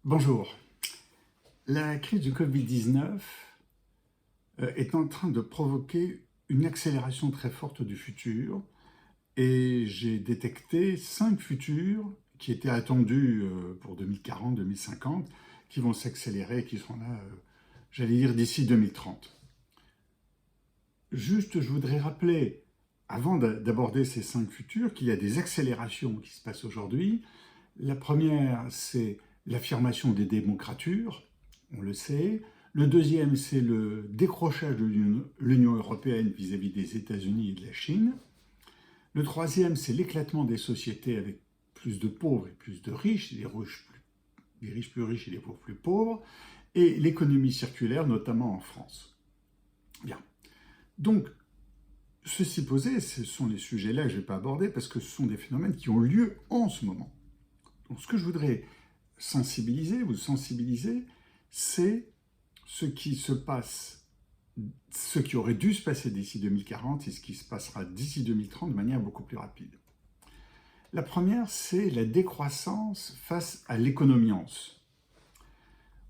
Bonjour. La crise du Covid-19 est en train de provoquer une accélération très forte du futur et j'ai détecté 5 futurs qui étaient attendus pour 2040-2050 qui vont s'accélérer, qui seront là, j'allais dire, d'ici 2030. Juste, je voudrais rappeler, avant d'aborder ces 5 futurs, qu'il y a des accélérations qui se passent aujourd'hui. La première, c'est l'affirmation des démocratures, on le sait. Le deuxième, c'est le décrochage de l'Union européenne vis-à-vis des États-Unis et de la Chine. Le troisième, c'est l'éclatement des sociétés avec plus de pauvres et plus de riches, des riches plus riches et des pauvres plus pauvres, et l'économie circulaire, notamment en France. Bien. Donc, ceci posé, ce sont les sujets-là que je ne vais pas aborder parce que ce sont des phénomènes qui ont lieu en ce moment. Donc, ce que je voudrais vous sensibiliser, c'est ce qui se passe, ce qui aurait dû se passer d'ici 2040 et ce qui se passera d'ici 2030 de manière beaucoup plus rapide. La première, c'est la décroissance face à l'économiance.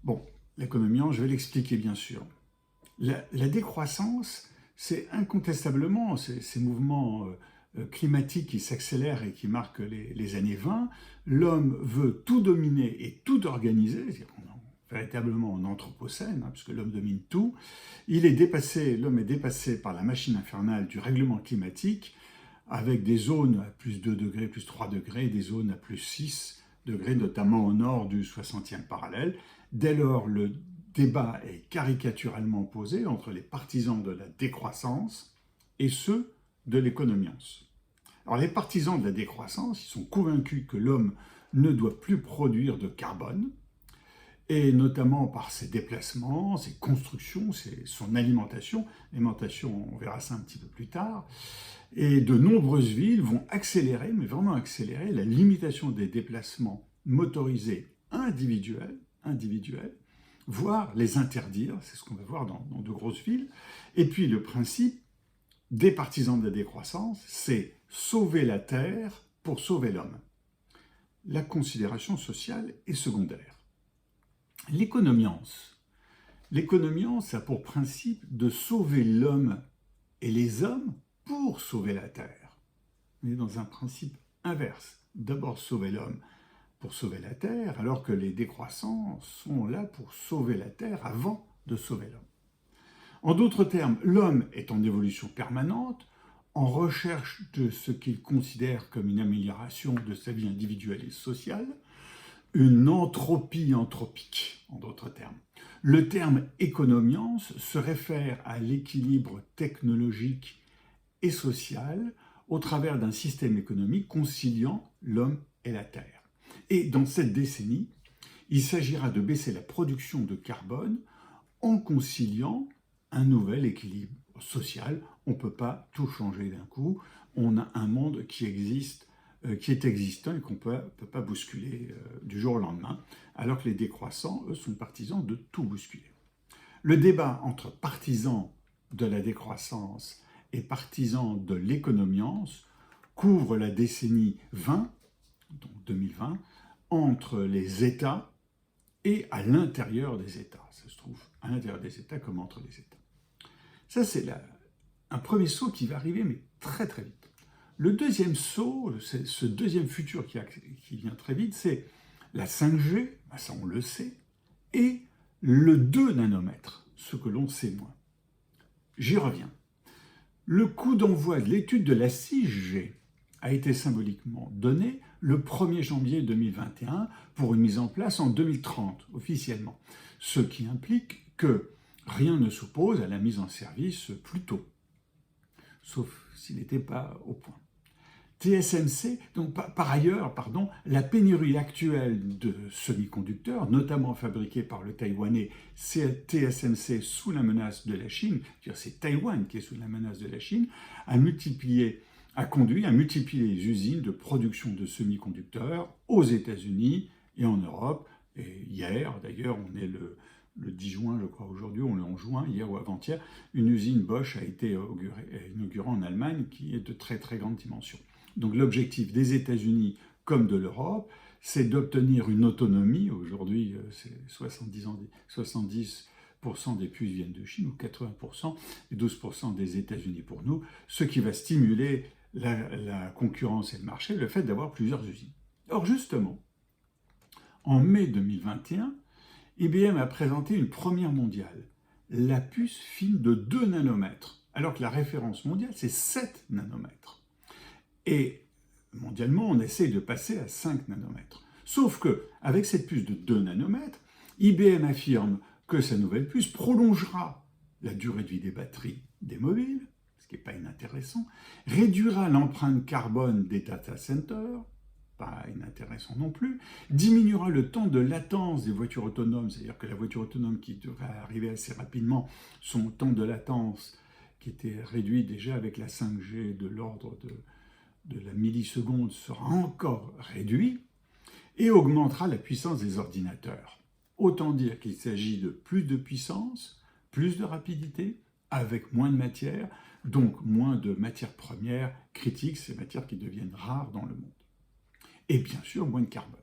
Bon, l'économiance, je vais l'expliquer bien sûr. La décroissance, c'est incontestablement ces mouvements climatiques qui s'accélèrent et qui marquent les années 20. L'homme veut tout dominer et tout organiser, c'est-à-dire qu'on est véritablement en anthropocène, puisque l'homme domine tout. L'homme est dépassé par la machine infernale du règlement climatique, avec des zones à plus 2 degrés, plus 3 degrés, des zones à plus 6 degrés, notamment au nord du 60e parallèle. Dès lors, le débat est caricaturalement posé entre les partisans de la décroissance et ceux de l'économiance. Alors les partisans de la décroissance, ils sont convaincus que l'homme ne doit plus produire de carbone, et notamment par ses déplacements, ses constructions, son alimentation. L'alimentation, on verra ça un petit peu plus tard. Et de nombreuses villes vont accélérer, mais vraiment accélérer, la limitation des déplacements motorisés individuels, voire les interdire, c'est ce qu'on va voir dans de grosses villes. Et puis le principe des partisans de la décroissance, c'est sauver la Terre pour sauver l'homme. La considération sociale est secondaire. L'économiance a pour principe de sauver l'homme et les hommes pour sauver la Terre. On est dans un principe inverse. D'abord sauver l'homme pour sauver la Terre, alors que les décroissants sont là pour sauver la Terre avant de sauver l'homme. En d'autres termes, l'homme est en évolution permanente, en recherche de ce qu'il considère comme une amélioration de sa vie individuelle et sociale, une entropie anthropique, en d'autres termes. Le terme économiance se réfère à l'équilibre technologique et social au travers d'un système économique conciliant l'homme et la Terre. Et dans cette décennie, il s'agira de baisser la production de carbone en conciliant un nouvel équilibre social. On ne peut pas tout changer d'un coup. On a un monde qui est existant et qu'on ne peut pas bousculer du jour au lendemain, alors que les décroissants, eux, sont partisans de tout bousculer. Le débat entre partisans de la décroissance et partisans de l'économiance couvre la décennie 20, donc 2020, entre les États et à l'intérieur des États. Ça se trouve à l'intérieur des États comme entre les États. Ça, c'est un premier saut qui va arriver, mais très très vite. Le deuxième saut, ce deuxième futur qui vient très vite, c'est la 5G, ça on le sait, et le 2 nanomètres, ce que l'on sait moins. J'y reviens. Le coup d'envoi de l'étude de la 6G a été symboliquement donné le 1er janvier 2021 pour une mise en place en 2030, officiellement. Ce qui implique que rien ne s'oppose à la mise en service plus tôt, sauf s'il n'était pas au point. TSMC, donc par ailleurs, la pénurie actuelle de semi-conducteurs, notamment fabriqués par le Taïwanais TSMC sous la menace de la Chine, c'est Taïwan qui est sous la menace de la Chine, a conduit à multiplier les usines de production de semi-conducteurs aux États-Unis et en Europe. Et hier, d'ailleurs, on est le 10 juin, je crois, aujourd'hui, on est en juin, hier ou avant-hier, une usine Bosch a été inaugurée en Allemagne qui est de très très grande dimension. Donc l'objectif des États-Unis comme de l'Europe, c'est d'obtenir une autonomie. Aujourd'hui, c'est 70% des puces viennent de Chine, ou 80%, et 12% des États-Unis pour nous, ce qui va stimuler la concurrence et le marché, le fait d'avoir plusieurs usines. Or, justement, en mai 2021, IBM a présenté une première mondiale, la puce fine de 2 nanomètres, alors que la référence mondiale, c'est 7 nanomètres. Et mondialement, on essaye de passer à 5 nanomètres. Sauf qu'avec cette puce de 2 nanomètres, IBM affirme que sa nouvelle puce prolongera la durée de vie des batteries des mobiles, ce qui n'est pas inintéressant, réduira l'empreinte carbone des data centers, pas inintéressant non plus, diminuera le temps de latence des voitures autonomes, c'est-à-dire que la voiture autonome qui devrait arriver assez rapidement, son temps de latence qui était réduit déjà avec la 5G de l'ordre de la milliseconde sera encore réduit, et augmentera la puissance des ordinateurs. Autant dire qu'il s'agit de plus de puissance, plus de rapidité, avec moins de matière, donc moins de matières premières critiques, ces matières qui deviennent rares dans le monde. Et bien sûr, moins de carbone.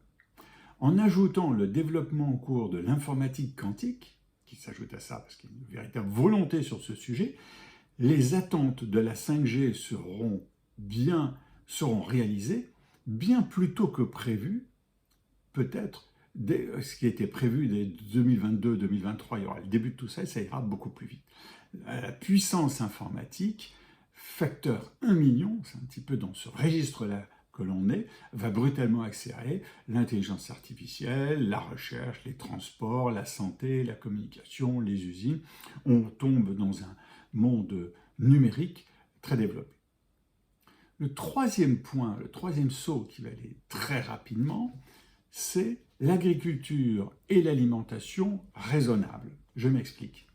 En ajoutant le développement en cours de l'informatique quantique, qui s'ajoute à ça parce qu'il y a une véritable volonté sur ce sujet, les attentes de la 5G seront réalisées bien plus tôt que prévu, peut-être ce qui était prévu dès 2022-2023, il y aura le début de tout ça et ça ira beaucoup plus vite. La puissance informatique, facteur 1 million, c'est un petit peu dans ce registre-là que l'on est, va brutalement accélérer l'intelligence artificielle, la recherche, les transports, la santé, la communication, les usines. On tombe dans un monde numérique très développé. Le troisième point, le troisième saut qui va aller très rapidement, c'est l'agriculture et l'alimentation raisonnables. Je m'explique.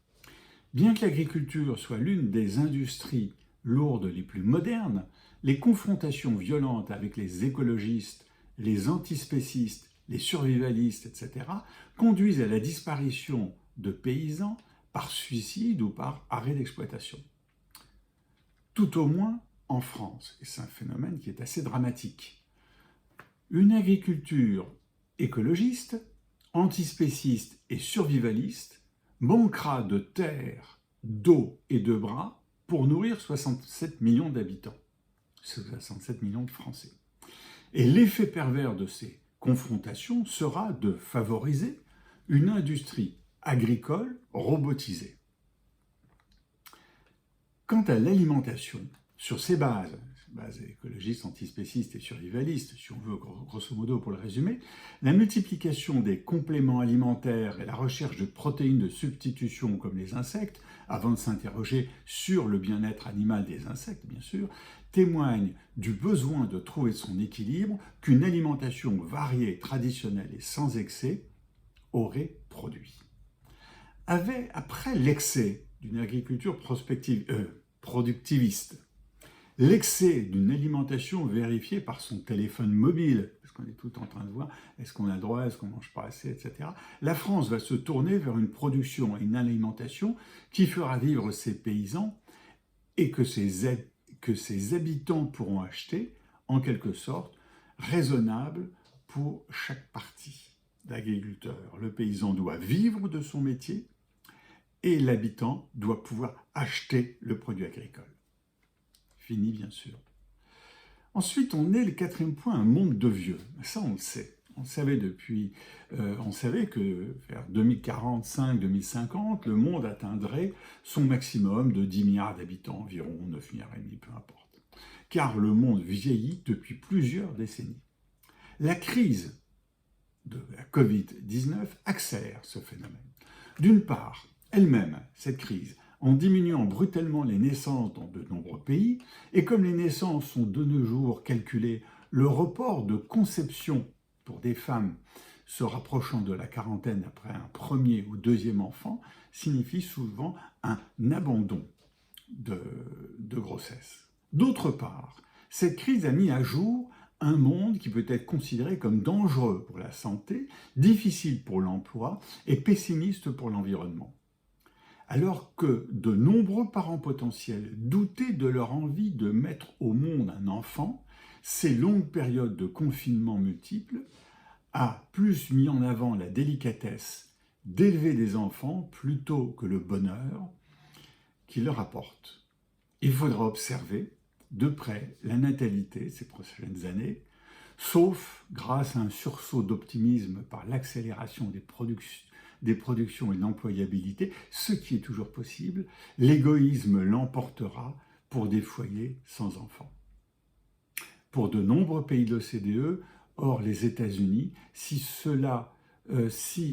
Bien que l'agriculture soit l'une des industries lourdes les plus modernes, les confrontations violentes avec les écologistes, les antispécistes, les survivalistes, etc., conduisent à la disparition de paysans par suicide ou par arrêt d'exploitation. Tout au moins en France, et c'est un phénomène qui est assez dramatique. Une agriculture écologiste, antispéciste et survivaliste manquera de terre, d'eau et de bras pour nourrir 67 millions d'habitants, 67 millions de Français. Et l'effet pervers de ces confrontations sera de favoriser une industrie agricole robotisée. Quant à l'alimentation, sur ces bases écologistes, antispécistes et survivalistes, si on veut grosso modo pour le résumer, la multiplication des compléments alimentaires et la recherche de protéines de substitution comme les insectes, avant de s'interroger sur le bien-être animal des insectes bien sûr, témoignent du besoin de trouver son équilibre qu'une alimentation variée, traditionnelle et sans excès aurait produit. Après l'excès d'une agriculture productiviste, l'excès d'une alimentation vérifiée par son téléphone mobile, parce qu'on est tout en train de voir, est-ce qu'on a le droit, est-ce qu'on ne mange pas assez, etc. La France va se tourner vers une production et une alimentation qui fera vivre ses paysans et que ses habitants pourront acheter, en quelque sorte, raisonnable pour chaque partie. L'agriculteur, le paysan doit vivre de son métier et l'habitant doit pouvoir acheter le produit agricole. Fini, bien sûr. Ensuite, on est, le quatrième point, un monde de vieux. Ça, on le sait. On savait que vers 2045-2050, le monde atteindrait son maximum de 10 milliards d'habitants, environ 9 milliards et demi, peu importe. Car le monde vieillit depuis plusieurs décennies. La crise de la Covid-19 accélère ce phénomène. D'une part, elle-même, cette crise, en diminuant brutalement les naissances dans de nombreux pays, et comme les naissances sont de nos jours calculées, le report de conception pour des femmes se rapprochant de la quarantaine après un premier ou deuxième enfant signifie souvent un abandon de grossesse. D'autre part, cette crise a mis à jour un monde qui peut être considéré comme dangereux pour la santé, difficile pour l'emploi et pessimiste pour l'environnement. Alors que de nombreux parents potentiels doutaient de leur envie de mettre au monde un enfant, ces longues périodes de confinement multiples a plus mis en avant la délicatesse d'élever des enfants plutôt que le bonheur qu'il leur apporte. Il faudra observer de près la natalité ces prochaines années, sauf grâce à un sursaut d'optimisme par l'accélération des productions et de l'employabilité, ce qui est toujours possible, l'égoïsme l'emportera pour des foyers sans enfants. Pour de nombreux pays de l'OCDE, hors les États-Unis, si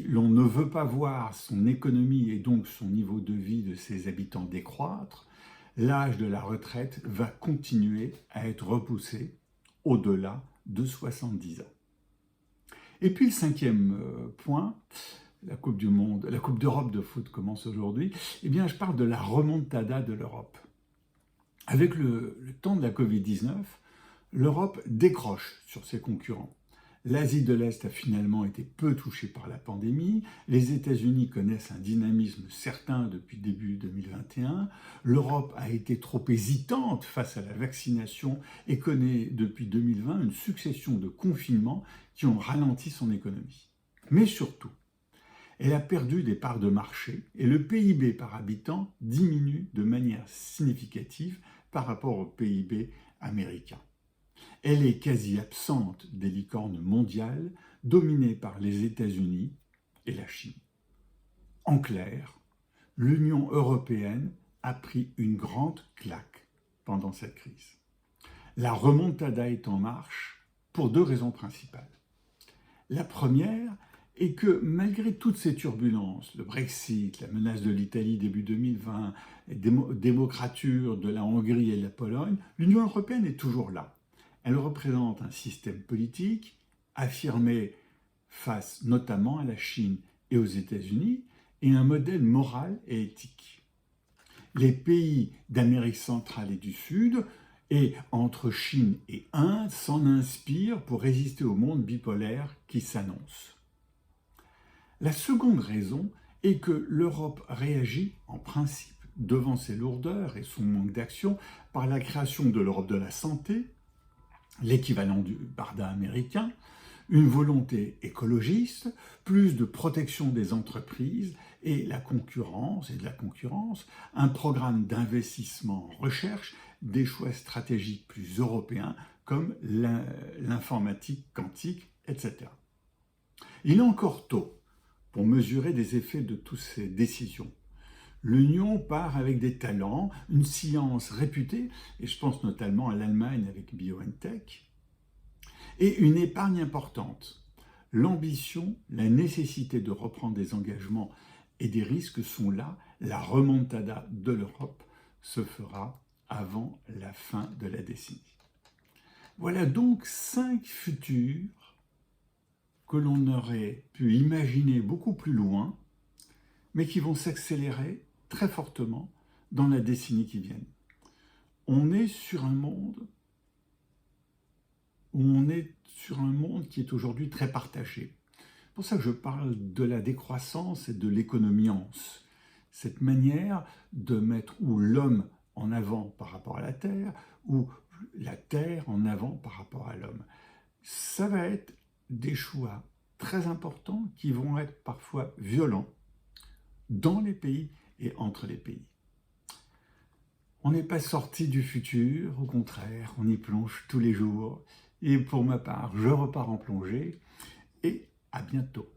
l'on ne veut pas voir son économie et donc son niveau de vie de ses habitants décroître, l'âge de la retraite va continuer à être repoussé au-delà de 70 ans. Et puis le cinquième point, la Coupe du Monde, la Coupe d'Europe de foot commence aujourd'hui, eh bien je parle de la remontada de l'Europe. Avec le temps de la Covid-19, l'Europe décroche sur ses concurrents. L'Asie de l'Est a finalement été peu touchée par la pandémie, les États-Unis connaissent un dynamisme certain depuis début 2021, l'Europe a été trop hésitante face à la vaccination et connaît depuis 2020 une succession de confinements qui ont ralenti son économie. Mais surtout, elle a perdu des parts de marché et le PIB par habitant diminue de manière significative par rapport au PIB américain. Elle est quasi absente des licornes mondiales dominées par les États-Unis et la Chine. En clair, l'Union européenne a pris une grande claque pendant cette crise. La remontada est en marche pour deux raisons principales. La première est que malgré toutes ces turbulences, le Brexit, la menace de l'Italie début 2020, les démocratures de la Hongrie et de la Pologne, l'Union européenne est toujours là. Elle représente un système politique affirmé face notamment à la Chine et aux États-Unis et un modèle moral et éthique. Les pays d'Amérique centrale et du Sud et entre Chine et Inde s'en inspirent pour résister au monde bipolaire qui s'annonce. La seconde raison est que l'Europe réagit en principe devant ses lourdeurs et son manque d'action par la création de l'Europe de la santé, l'équivalent du Barda américain, une volonté écologiste, plus de protection des entreprises et de la concurrence, un programme d'investissement en recherche, des choix stratégiques plus européens comme l'informatique quantique, etc. Il est encore tôt pour mesurer les effets de toutes ces décisions. L'Union part avec des talents, une science réputée, et je pense notamment à l'Allemagne avec BioNTech, et une épargne importante. L'ambition, la nécessité de reprendre des engagements et des risques sont là. La remontada de l'Europe se fera avant la fin de la décennie. Voilà donc 5 futurs que l'on aurait pu imaginer beaucoup plus loin, mais qui vont s'accélérer très fortement dans la décennie qui vient. On est sur un monde qui est aujourd'hui très partagé. C'est pour ça que je parle de la décroissance et de l'économiance. Cette manière de mettre ou l'homme en avant par rapport à la Terre, ou la Terre en avant par rapport à l'homme. Ça va être des choix très importants qui vont être parfois violents dans les pays et entre les pays. On n'est pas sorti du futur, au contraire, on y plonge tous les jours. Et pour ma part, je repars en plongée et à bientôt.